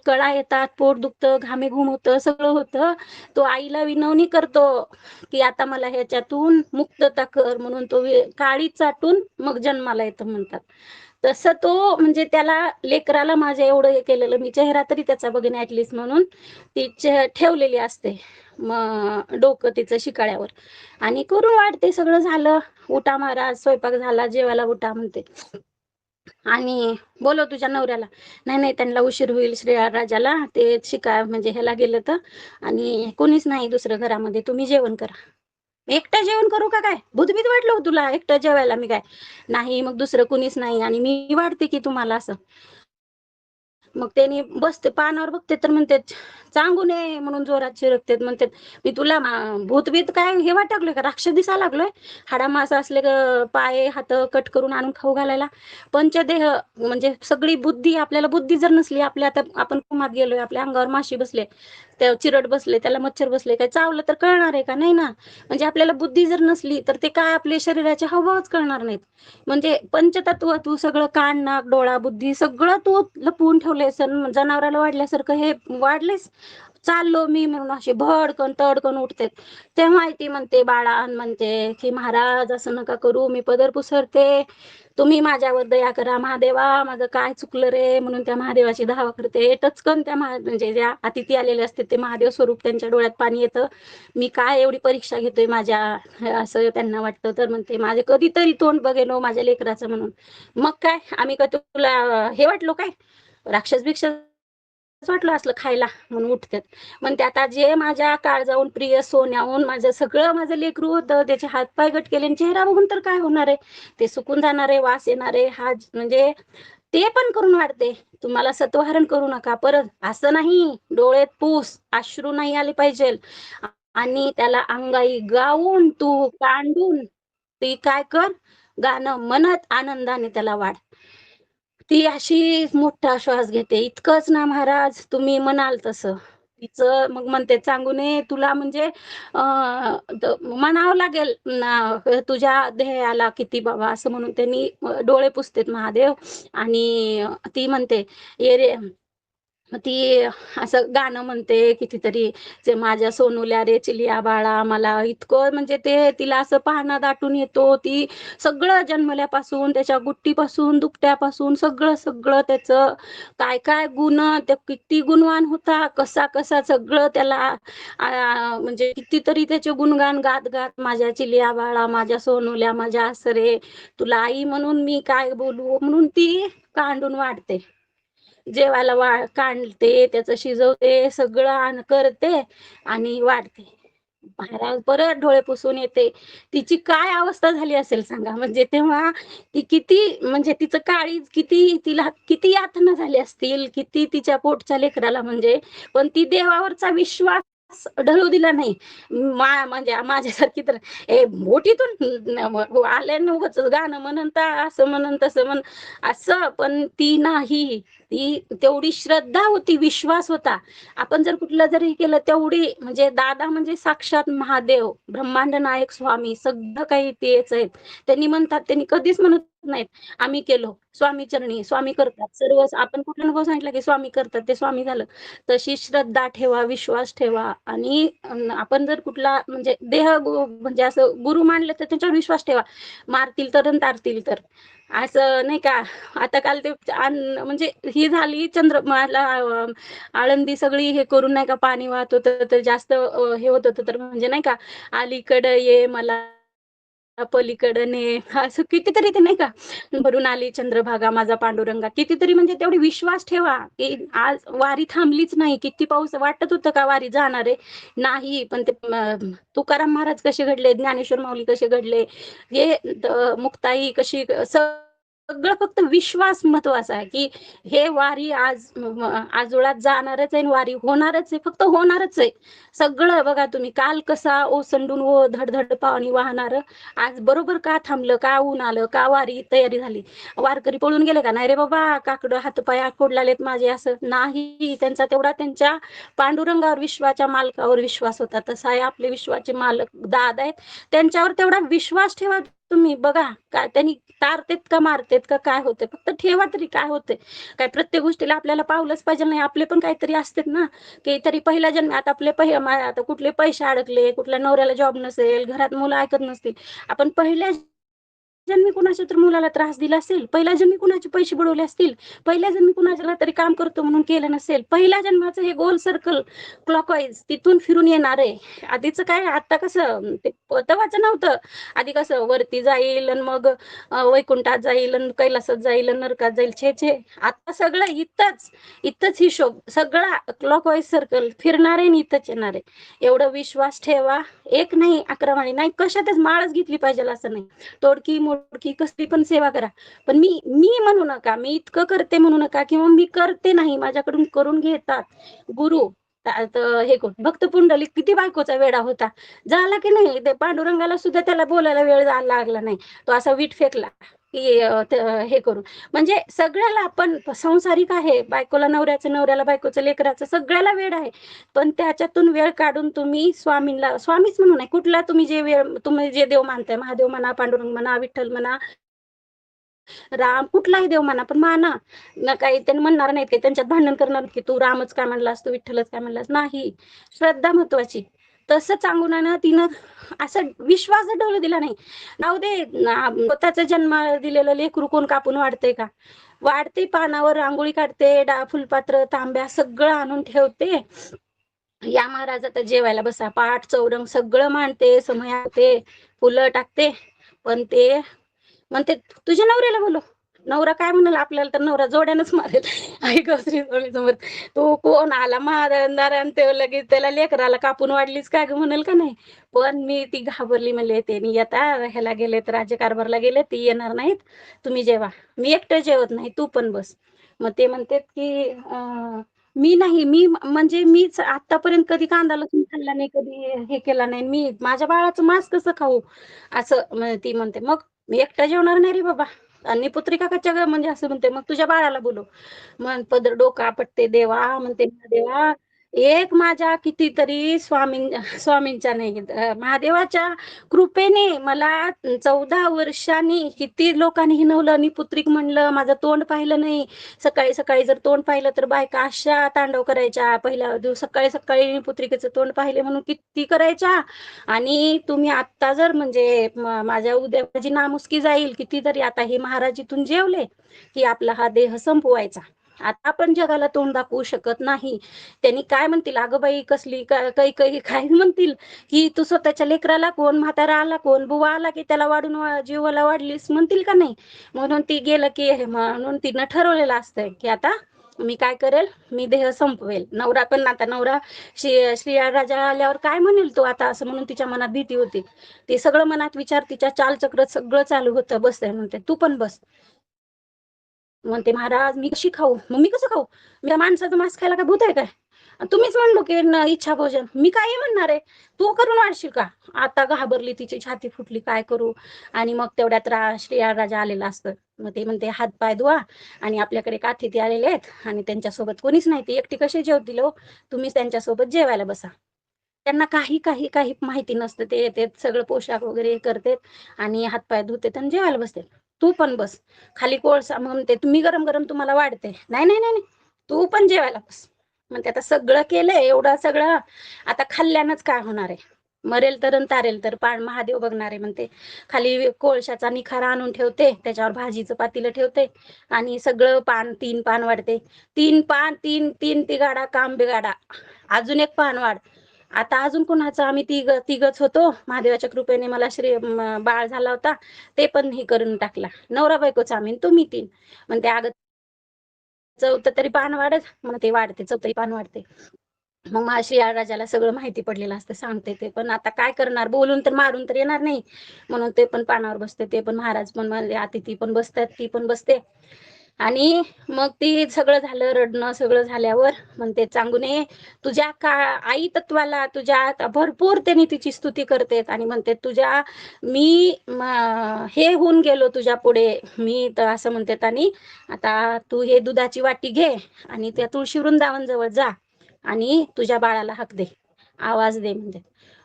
Speaker 2: कळा येतात, पोट दुखतं, घामेघूम होतं, सगळं होतं. तो आईला विनवणी करतो, की आता मला ह्याच्यातून मुक्तता कर, म्हणून तो काळीज चाटून मग जन्माला येतं म्हणतात. तसं तो म्हणजे त्याला लेकराला माझ्या एवढं हे केलेलं, मी चेहरा तरी त्याचा बघेन ऍटलिस्ट म्हणून ती ठेवलेली असते मग डोकं तिचं शिकाळ्यावर, आणि करून वाढते. सगळं झालं, उठा महाराज, स्वयंपाक झाला, जेवायला उठा म्हणते. आणि बोलव तुझ्या नवऱ्याला. नाही नाही, त्यांना उशीर होईल राजाला, ते म्हणजे ह्याला गेलं तर, आणि कोणीच नाही दुसरं घरामध्ये, तुम्ही जेवण करा. एकटं जेवण करू का काय? भूतभीत वाटलं हो तुला एकटं जेवायला? मी काय, नाही, मग दुसरं कुणीच नाही आणि मी वाढते की तुम्हाला असं. मग त्यांनी बसते पानावर बघते तर म्हणतात, सांगू नये म्हणून जोरात चिरकतात. म्हणतात, मी तुला भूतभीत काय हे वाटलं का? राक्षस दिसा लागलोय? हाडामास असले पाय हात कट करून आणून खाऊ घालायला? पंचदेह म्हणजे सगळी बुद्धी, आपल्याला बुद्धी जर नसली, आपल्या आता आपण कुमात गेलोय, आपल्या अंगावर माशी बसले, त्या चिरट बसले, त्याला मच्छर बसले, काय चावलं तर कळणार आहे का? नाही ना. म्हणजे आपल्याला बुद्धी जर नसली तर ते काय आपले शरीराचे हावभावच कळणार नाहीत. म्हणजे पंचतत्व तू सगळं, कान, नाक, डोळा, बुद्धी सगळं तू लपवून ठेवले. जनावराला वाढल्यासारखं हे वाढलेस. चाललो मी म्हणून असे भडकन तडकन उठते. तेव्हा ती म्हणते, बाळान म्हणते, की महाराज असं नका करू, मी पदर पुसरते, तुम्ही माझ्यावर दया करा महादेवा, माझं काय चुकलं रे, म्हणून त्या महादेवाची धावा करते. टचकन त्या म्हणजे ज्या अतिथी आलेले असते ते महादेव स्वरूप त्यांच्या डोळ्यात पाणी येतं. मी काय एवढी परीक्षा घेतोय माझ्या, असं त्यांना वाटतं. तर म्हणते, माझे कधीतरी तोंड बघेल माझ्या लेकराचं म्हणून. मग काय, आम्ही का तुला हे वाटलो काय, राक्षस भिक्षस वाटलं असलं खायला, म्हणून उठतात. म्हणते, आता जे माझ्या काळजाहून, प्रिय सोन्याहून माझं सगळं माझं लेकरू होतं, त्याचे हातपाय गट केले, चेहरा बघून तर काय होणार आहे, ते सुकून जाणार आहे, वास येणार आहे. हा म्हणजे ते पण करून वाढते. तुम्हाला सत्वहरण करू नका. परत असं नाही, डोळ्यात पूस, अश्रू नाही आले पाहिजे, आणि त्याला अंगाई गाऊन तू कांडून ती काय कर, गाणं म्हणत आनंदाने त्याला वाढ. ती अशी मोठा श्वास घेते. इतकंच ना महाराज, तुम्ही म्हणाल तसं. तिचं मग म्हणते, सांगू नये तुला, म्हणजे म्हणावं लागेल ना, तुझ्या ध्येयाला किती बाबा, असं म्हणून त्यांनी डोळे पुसतेत महादेव. आणि ती म्हणते, ये रे, ती असं गाणं म्हणते कितीतरी, जे माझ्या सोनुल्या रे चिलिया बाळा, मला इतकं म्हणजे ते तिला असं पाहणं दाटून येतो. ती सगळं जन्मल्यापासून, त्याच्या गुट्टीपासून, दुपट्यापासून सगळं सगळं त्याचं काय काय गुण, ते किती गुणवान होता, कसा कसा सगळं त्याला म्हणजे कितीतरी त्याचे गुणगान गात गात, माझ्या चिलिया बाळा, माझ्या सोनुल्या, माझ्या आसरे, तुला आई म्हणून मी काय बोलू, म्हणून ती कांडून वाढते. जेवायला काढते, त्याचं शिजवते, सगळं करते आणि वाढते. महाराज परत डोळे पुसून येते. तिची काय अवस्था झाली असेल सांगा. म्हणजे तेव्हा ती किती, म्हणजे तिचं काळीज किती, तिला किती यातना झाली असतील, किती तिच्या पोटच्या लेकराला, म्हणजे पण ती देवावरचा विश्वास ढळू दिला नाही. म्हणजे माझ्यासारखी तर मोठीतून आले न उगाच गाणं म्हणून असं म्हणून तसं म्हण असं, पण ती नाही. ती तेवढी श्रद्धा होती, विश्वास होता. आपण जर कुठलं जरी केलं तेवढी, म्हणजे दादा म्हणजे साक्षात महादेव, ब्रह्मांड नायक स्वामी, सगळं काही तेच आहेत. त्यांनी म्हणतात, त्यांनी कधीच म्हणत नाहीत आम्ही केलो, स्वामी चरणी, स्वामी करतात सर्व. आपण कुठला अनुभव सांगितला की स्वामी करतात, ते स्वामी झालं. तशी श्रद्धा ठेवा, विश्वास ठेवा. आणि आपण जर कुठला म्हणजे म्हणजे असं गुरु मानलं तर त्याच्यावर विश्वास ठेवा. मारतील तर आणि तारतील तर, असं नाही का. आता काल ते म्हणजे ही झाली चंद्रमाला आळंदी सगळी हे करून नाही का, पाणी वाहत होतं तर जास्त हे होत होतं, तर म्हणजे नाही का, अलीकडं ये मला पलीकडे असं कितीतरी ते नाही का, भरून आली चंद्रभागा माझा पांडुरंगा. कितीतरी म्हणजे तेवढी विश्वास ठेवा की आज वारी थांबलीच नाही. किती पाऊस वाटत होतं का वारी जाणार आहे, नाही. पण ते तुकाराम महाराज कसे घडले, ज्ञानेश्वर माऊली कसे घडले, हे मुक्ताई कशी, सगळं फक्त विश्वास महत्वाचा आहे की हे वारी आज आजोळात जाणारच आहे, वारी होणारच आहे, फक्त होणारच आहे. सगळं बघा तुम्ही, काल कसा ओसंडून धडधड पाणी वाहणार, आज बरोबर का थांबलं, का ऊन आलं, का वारी तयारी झाली. वारकरी पळून गेले का, नाही रे बाबा, काकडं हातपाय आखोडलालेत माझे, असं नाही. त्यांचा तेवढा त्यांच्या पांडुरंगावर, विश्वाच्या मालकावर विश्वास होता. तसा आहे आपले विश्वाचे मालक दादा आहेत, त्यांच्यावर तेवढा विश्वास ठेवा तुम्ही. बघा काय त्यांनी तारतेत का मारतेत का काय होते, फक्त ठेवा तरी काय होते. काय प्रत्येक गोष्टीला आपल्याला पावलंच पाहिजे नाही, आपले पण काहीतरी असतात ना, की तरी पहिल्या जन्मी आता आपले आता कुठले पैसे अडकले, कुठल्या नवऱ्याला जॉब नसेल, घरात मुलं ऐकत नसतील, आपण पहिल्या जन्मी कुणाच्या तर मुलाला त्रास दिला असेल, पहिल्या जन्मी कुणाचे पैसे बुडवले असतील, पहिल्या जन्मी कुणाला तरी काम करतो म्हणून केलं नसेल. पहिल्या जन्माचं हे गोल सर्कल क्लॉकवाईज तिथून फिरून येणार आहे. आधीचं काय, आता कसं ते तवाचं नव्हतं. आधी कसं वरती जाईल आणि मग वैकुंठात जाईल आणि कैलासात जाईल आणि नरकात जाईल, छे छे. आता सगळं इथंच हिशोब, सगळा क्लॉकवाईज सर्कल फिरणार आहे आणि इथंच येणार आहे. एवढं विश्वास ठेवा. एक नाही, 11 माळी नाही, कशातच माळच घेतली पाहिजे असं नाही. तोडकी मोडकी कसली पण सेवा करा, पण मी मी म्हणू नका, मी इतकं करते म्हणू नका, किंवा मी करते नाही, माझ्याकडून करून घेतात गुरु. हे कोण भक्त पुंडलिक किती बायकोचा वेडा होता, झाला की नाही. ते पांडुरंगाला सुद्धा त्याला बोलायला वेळ लागला नाही, तो असा वीट फेकला की हे करून. म्हणजे सगळ्याला आपण संसारिक आहे, बायकोला नवऱ्याचं, नवऱ्याला बायकोचं, लेकराचं, सगळ्याला वेळ आहे. पण त्याच्यातून वेळ काढून तुम्ही स्वामीच म्हणू नये, कुठला तुम्ही जे देव मानताय, महादेव म्हणा, पांडुरंग म्हणा, विठ्ठल म्हणा, राम, कुठलाही देव म्हणा, पण माना ना. काही त्यांनी म्हणणार नाहीत, काही त्यांच्यात भांडण करणार की तू रामच काय म्हणलास, तू विठ्ठलच काय म्हणलास, नाही. श्रद्धा महत्वाची. तसं सांगून ना तिनं असं विश्वास ढवळू दिला नाही. नाव दे, स्वतःचा जन्म दिलेलं लेकरू कोण कापून वाढते का, वाढते, पानावर रांगोळी काढते, फुलपात्र, तांब्या सगळं आणून ठेवते. या महाराज आता जेवायला बसा, पाठ चौरंग सगळं मांडते, समयाते, फुलं टाकते. पण ते म्हणते तुझ्या नवऱ्याला बोलो. नवरा काय म्हणाल, आपल्याला तर नवरा जोड्यानंच मारेल. ऐक श्री स्वामी समोर, तू कोण आला महादार, आणि ते लगेच त्याला लेकराला कापून वाढलीस काय ग म्हणाल का नाही. पण मी ती घाबरली, म्हणले ते मी आता ह्याला गेले तर राज्यकारभारला गेले, ती येणार नाहीत, तुम्ही जेवा, मी एकटं जेवत नाही, तू पण बस. मग ते म्हणतात की मी नाही, मी म्हणजे मीच आतापर्यंत कधी कांदा लसूण खाल्ला नाही, कधी हे केला नाही, मी माझ्या बाळाचं मांस कसं खाऊ, असं ती म्हणते. मग मी एकटा जेवणार नाही रे बाबा. आणि पुत्रिका कच्च्या म्हणजे असं म्हणते, मग तुझ्या बाळाला बोलव. मग पदर डोका आपटते, देवा म्हणते, देवा एक माझ्या कितीतरी स्वामींच्या नाही, महादेवाच्या कृपेने मला 14 वर्षांनी किती लोकांनी हिनवलं, आणि पुत्रिक म्हणलं, माझं तोंड पाहिलं नाही. सकाळी सकाळी जर तोंड पाहिलं तर बायका अशा तांडव करायच्या. पहिल्या दिवस सकाळी सकाळी पुत्रिकेचं तोंड पाहिले म्हणून किती करायच्या. आणि तुम्ही आता जर म्हणजे माझ्या उद्या माझी नामुष्की जाईल कितीतरी. आता हे महाराज इथून जेवले की आपला हा देह संपवायचा. आता आपण जगाला तोंड दाखवू शकत नाही. त्यांनी काय म्हणतील, अगं बाई कसली काही काही काय म्हणतील की तू स्वतःच्या लेकराला कोण, म्हातारा आला कोण, बुवा आला की त्याला वाढून जीवाला वाढलीस म्हणतील का नाही. म्हणून ती गेलं की म्हणून तिनं ठरवलेलं असतंय की आता मी काय करेल, मी देह संपवेल. नवरा पण आता नवरा श्रीया राजा आल्यावर काय म्हणेल तो आता, असं म्हणून तिच्या मनात भीती होती. ते सगळं मनात विचार, तिच्या चालचक्र सगळं चालू होतं. बस आहे म्हणते, तू पण बस. म्हणते महाराज मी कशी खाऊ, मग मी कसं खाऊ, मी माणसाचं मांस खायला काय भूत आहे काय. तुम्हीच म्हणलो की इच्छा भोजन मी काय म्हणणार आहे, तू करून वाढशील का? आता घाबरली, तिची छाती फुटली, काय करू? आणि मग तेवढ्यात श्रेया राजा आलेला असतं. मग ते म्हणते हात पाय धुवा आणि आपल्याकडे एक अतिथी आलेले आहेत आणि त्यांच्यासोबत कोणीच नाही, ती एकटी कशी जेवतील हो, तुम्हीच त्यांच्यासोबत जेवायला बसा. त्यांना काही काही काही माहिती नसतं, ते येते सगळं पोशाख वगैरे करते आणि हातपाय धुते आणि जेवायला बसते. तू पण बस खाली, कोळसा म्हणते तुम्ही गरम गरम तुम्हाला वाढते, नाही नाही नाही नाही, तू पण जेवायला बस. म्हणते आता सगळं केलंय एवढं सगळं, आता खाल्ल्यानंच काय होणार आहे, मरेल तर तारेल तर पाण महादेव बघणार आहे. म्हणते खाली कोळशाचा निखारा आणून ठेवते, त्याच्यावर भाजीचं पातीलं ठेवते आणि सगळं पान 3 पान वाढते. 3 पान, 3 तिगाडा काम बिगाडा, अजून एक पान वाढ. आता अजून कोणाचं, आम्ही तिघच होतो, महादेवाच्या कृपेने मला बाळ झाला होता, ते पण हे करून टाकला, नवरा बायकोच आम्ही, तुम्ही 3. म्हणते अगं चौथं तरी पान वाढत, म्हणते वाढते, चौथंही पान वाढते. मग श्री राजाला सगळं माहिती पडलेलं असतं, सांगते ते, पण आता काय करणार, बोलून तर मारून तर येणार नाही, म्हणून ते पण पानावर बसते, ते पण महाराज पण म्हणजे अतिथी पण बसतात, ती पण बसते. आणि मग ती सगळं झालं, रडणं सगळं झाल्यावर म्हणते चांगुने तुझ्या आई तत्वाला, तुझ्या भरपूर त्यांनी तिची स्तुती करते आणि म्हणते तुझ्या मी हे होऊन गेलो तुझ्या पुढे, मी तर असं म्हणते. आणि आता तू हे दुधाची वाटी घे आणि त्या तुळशी वृंदावन जवळ जा आणि तुझ्या बाळाला हाक दे, आवाज दे म्हणते.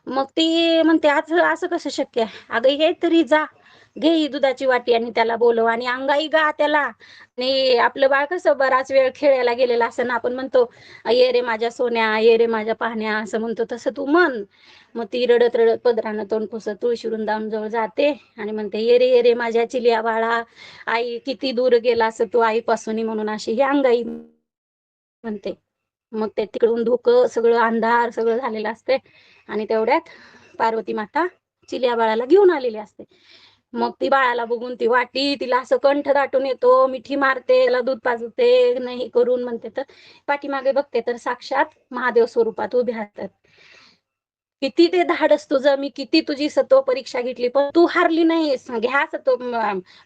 Speaker 2: मग ती म्हणते आज असं कसं शक्य आहे? अगं ये तरी, जा घे ही दुधाची वाटी आणि त्याला बोलव आणि अंगाई गा त्याला. आणि आपलं बाळ कसं बराच वेळ खेळायला गेलेलं असं ना, आपण म्हणतो ये रे माझ्या सोन्या, ये रे माझ्या पाहण्या, असं म्हणतो, तसं तू म्हण. मग ती रडत रडत पदरानं तोंड पुसत तुळशी वृंदावन जवळ जाते आणि म्हणते ये रे माझ्या चिलिया बाळा, आई किती दूर गेला असं तू आईपासून, म्हणून अशी ही अंगाई म्हणते. मग ते तिकडून धुकं सगळं अंधार सगळं झालेलं असते आणि तेवढ्यात पार्वती माता चिलिया बाळाला घेऊन आलेली असते. मग ती बाळाला बघून ती वाटी तिला असं कंठ दाटून येतो, मिठी मारते, त्याला दूध पाजते नाही करून म्हणते, तर पाठीमागे बघते तर साक्षात महादेव स्वरूपात उभे असतात. किती ते धाडस तुझं, मी किती तुझी सत्व परीक्षा घेतली पण तू हारली नाहीस, घ्या सत्व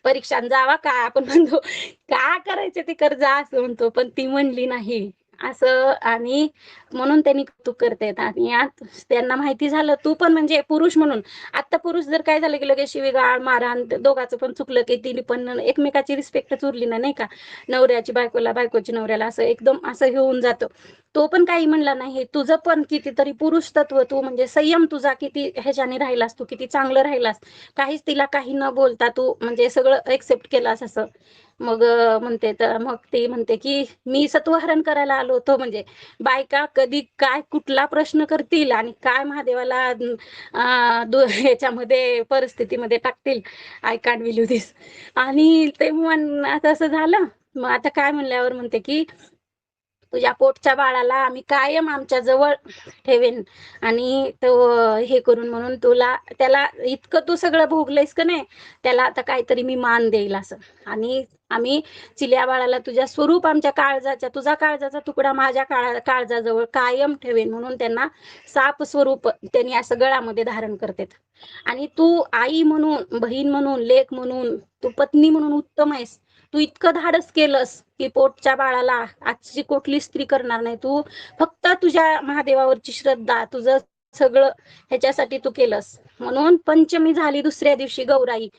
Speaker 2: परीक्षा जावा, काय आपण म्हणतो का करायचे ते कर जा असं म्हणतो, पण ती म्हणली नाही असं. आणि म्हणून त्यांनी कौतुक करतायत. आणि आज त्यांना माहिती झालं, तू पण म्हणजे पुरुष म्हणून, आता पुरुष जर काय झालं की लगेच शिवीगाळ मारहाण, दोघांचं पण चुकलं की तिने पण एकमेकाची रिस्पेक्टच उरली नाही का, नवऱ्याची बायकोला, बायकोची नवऱ्याला, असं एकदम असं हे होऊन जातं. तो पण काही म्हणला नाही, तुझं पण कितीतरी पुरुष तत्व, तू म्हणजे संयम तुझा किती ह्याच्याने राहिलास, तू किती चांगलं राहिलास, काहीच तिला काही न बोलता तू म्हणजे सगळं एक्सेप्ट केलास असं. मग म्हणते, तर मग ती म्हणते की मी सत्वहरण करायला आलो होतो, म्हणजे बायका कधी काय कुठला प्रश्न करतील आणि काय महादेवाला ह्याच्यामध्ये परिस्थितीमध्ये टाकतील, आय कांट बिलीव्ह दिस. आणि ते आता असं झालं. मग आता काय म्हणल्यावर म्हणते की तुझ्या पोटच्या बाळाला आम्ही कायम आमच्या जवळ ठेवेन आणि तो हे करून, म्हणून तुला त्याला इतकं तू सगळं भोगलंयस का नाही, त्याला आता काहीतरी मी मान देईल असं. आणि आम्ही चिल्या बाळाला तुझ्या स्वरूप आमच्या काळजाच्या, तुझा काळजाचा तुकडा माझ्या काळजाजवळ कायम ठेवेन, म्हणून त्यांना साप स्वरूप त्यांनी असं गळामध्ये धारण करतात. आणि तू आई म्हणून, बहीण म्हणून, लेक म्हणून, तू पत्नी म्हणून उत्तम आहेस. तू इतकं धाडस केलंस की पोटच्या बाळाला आजची कुठली स्त्री करणार नाही, तू फक्त तुझ्या महादेवावरची श्रद्धा, तुझं सगळं ह्याच्यासाठी तू केलंस. म्हणून पंचमी झाली, दुसऱ्या दिवशी गौराई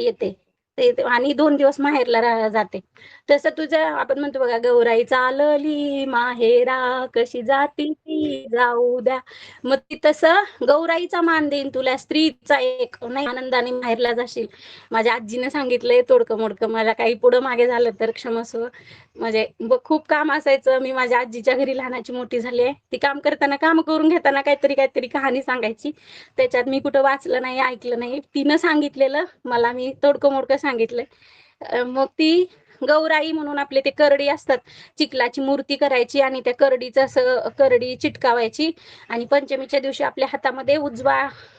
Speaker 2: येते आणि 2 दिवस माहेरला जाते. तसं तुझं आपण म्हणतो बघा, गौराई चालली माहेरा, कशी जाती ती जाऊ द्या. मग ती तसं गौराईचा मान देईन तुला, स्त्रीचा एक नाही, आनंदाने माहेरला जाशील. माझ्या आजीने सांगितलंय तोडकं मोडकं, मला काही पुढं मागे झालं तर क्षमस्व. म्हणजे खूप काम असायचं, मी माझ्या आजीच्या घरी लहानाची मोठी झाली आहे. ती काम करताना, काम करून घेताना काहीतरी कहाणी सांगायची, त्याच्यात मी कुठं वाचलं नाही, ऐकलं नाही, तिनं सांगितलेलं मला मी तोडकं मोडकं सांगितलंय. मग ती गौराई म्हणून आपले ते करडी असतात, चिखलाची मूर्ती करायची आणि त्या करडीचं असं करडी चिटकावायची आणि पंचमीच्या दिवशी आपल्या हातामध्ये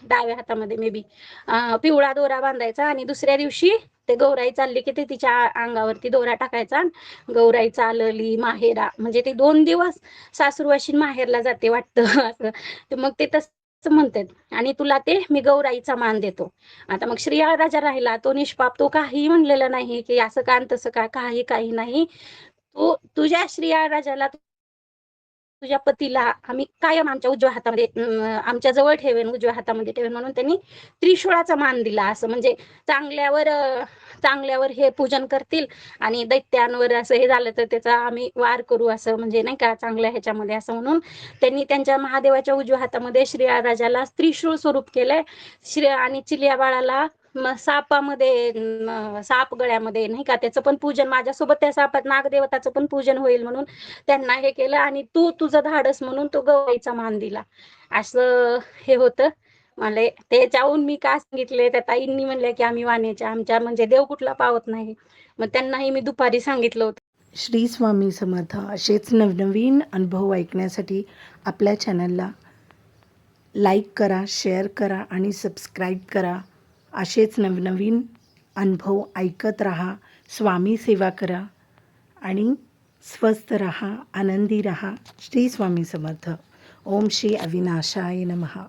Speaker 2: डाव्या हातामध्ये मे बी पिवळा दोरा बांधायचा आणि दुसऱ्या दिवशी ते गौराई चालली की ते तिच्या अंगावरती दोरा टाकायचा. गौराई चालली माहेरा म्हणजे ते 2 दिवस सासूरवाशी माहेरला जाते वाटतं असं. मग ते तसं म्हणतात आणि तुला ते मी गौराईचा मान देतो. आता मग श्रीयाळ राजा राहिला, तो निष्पाप, तो काही म्हणलेला नाही की असं का तसं का, काही नाही. तू तुझ्या श्रीयाळ राजाला तुझ्या पतीला आम्ही कायम आमच्या उजव्या हातामध्ये आमच्या जवळ ठेवेन, उजव्या हातामध्ये ठेवेन म्हणून त्यांनी त्रिशूळाचा मान दिला. असं म्हणजे चांगल्यावर हे पूजन करतील आणि दैत्यांवर असं हे झालं तर त्याचा आम्ही वार करू, असं म्हणजे नाही का चांगल्या ह्याच्यामध्ये, असं म्हणून त्यांनी त्यांच्या महादेवाच्या उजव्या हातामध्ये श्रीराजाला त्रिशूळ स्वरूप केलंय. आणि चिलिया बाळाला सापामध्ये साप गळ्यामध्ये नाही का त्याचं पण पूजन, माझ्यासोबत त्या सापात नागदेवताचं पण पूजन होईल म्हणून त्यांना हे केलं. आणि तू तुझं धाडस म्हणून तो गवईचा मान दिला. असं हे होतं. मला त्याच्याहून मी का सांगितले, त्या ताईंनी म्हणल्या की आम्ही वाण्याच्या, आमच्या म्हणजे देव कुठला पावत नाही. मग त्यांनाही मी दुपारी सांगितलं होतं.
Speaker 1: श्री स्वामी समर्थ. असेच नवनवीन अनुभव ऐकण्यासाठी आपल्या चॅनलला लाईक करा, शेअर करा आणि सबस्क्राईब करा. असेच नवनवीन अनुभव ऐकत राहा, स्वामी सेवा करा आणि स्वस्थ रहा, आनंदी रहा. श्री स्वामी समर्थ. ओम श्री अविनाशाय नमः.